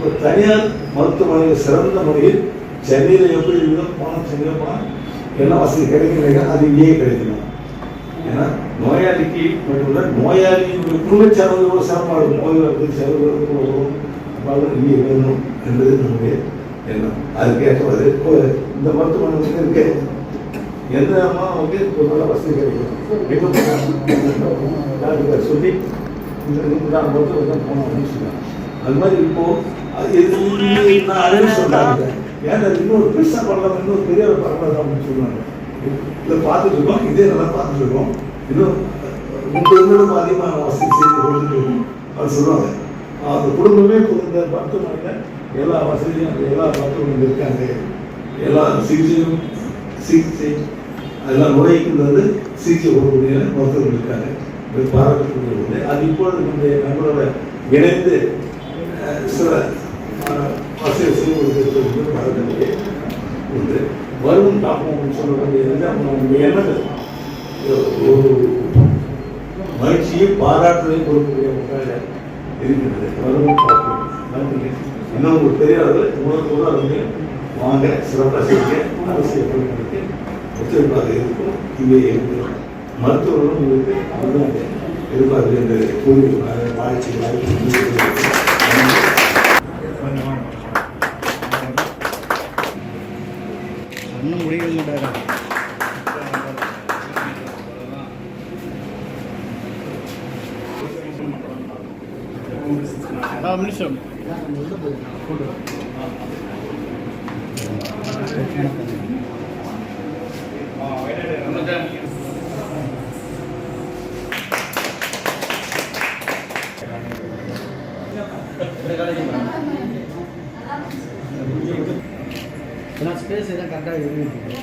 இப்போ தனியார் மருத்துவமனையில் சிறந்த முறையில் சென்னையில் எப்படி இருக்குதோ போனால் சென்னையில் போனால் என்ன வசதி கிடைக்கலைங்க அது இங்கேயே கிடைக்கணும். ஏன்னா நோயாளிக்கு மட்டும் நோயாளியுடைய குடும்ப செலவு கூட சிறப்பாக இருக்கும். நோய்களுக்கு செலவு கூட வரும் இங்கே வேணும் என்பது நம்முடைய எண்ணம். அதுக்கேற்றது இப்போ இந்த மருத்துவமனை இருக்கு எந்த வந்து ஒரு நல்ல வசதி கிடைக்கும் டாக்டர் சொல்லி இந்த மருத்துவம் தான் போனோம் அப்படின்னு சொன்னாங்க. அது மாதிரி இப்போ நான் அரேஞ்ச் சொன்னாங்க. ஏன்னா இன்னொரு பெருசாக பண்ணலாம் இன்னொரு பெரிய பண்ணலாம் அப்படின்னு சொல்லுவாங்க. இதை பார்த்துட்டு இருக்கோம், இதே நல்லா பார்த்துட்டு இருக்கோம். இன்னும் 30 அதிகமான வசதி செய்து கொடுத்துட்டு இருக்கோம். அது சொல்லுவாங்க அந்த குடும்பமே இந்த மருத்துவமனையில் எல்லா வசதியும் எல்லா மருத்துவமனையும் இருக்காங்க. எல்லா சிகிச்சை அதெல்லாம் நோய்க்கு சிகிச்சை கொடுக்கக்கூடிய மருத்துவர்கள் இருக்காங்க. பாராட்டக்கூடிய அது இப்பொழுது நம்மளோட இணைந்து சில வசதி செய்து கொடுக்கிறது பாராட்டக்கூடிய ஒன்று. வரும் காப்போம் சொல்லக்கூடிய எண்ணங்கள் ஒரு மகிழ்ச்சியை பாராட்டுவதையும் கொடுக்கக்கூடிய ஒன்றாக இருக்கின்றது. வரும் காப்போம் இன்னும் ஒரு பெரிய அளவில் உணர்வு வந்து வாங்க சிறப்பாக செய்ய அரசியல் பணிகளுக்கு ஒத்துழைப்பாக இருக்கும். இங்கே இருக்கிறோம் மருத்துவர்களும் உங்களுக்கு அதுதான் எதிர்பார்ப்பு என்று கூறி வாழ்க்கை வாய்ப்பு நிமிஷம் ஸ்பேஸ் எல்லாம் கரெக்டாக இருக்கு.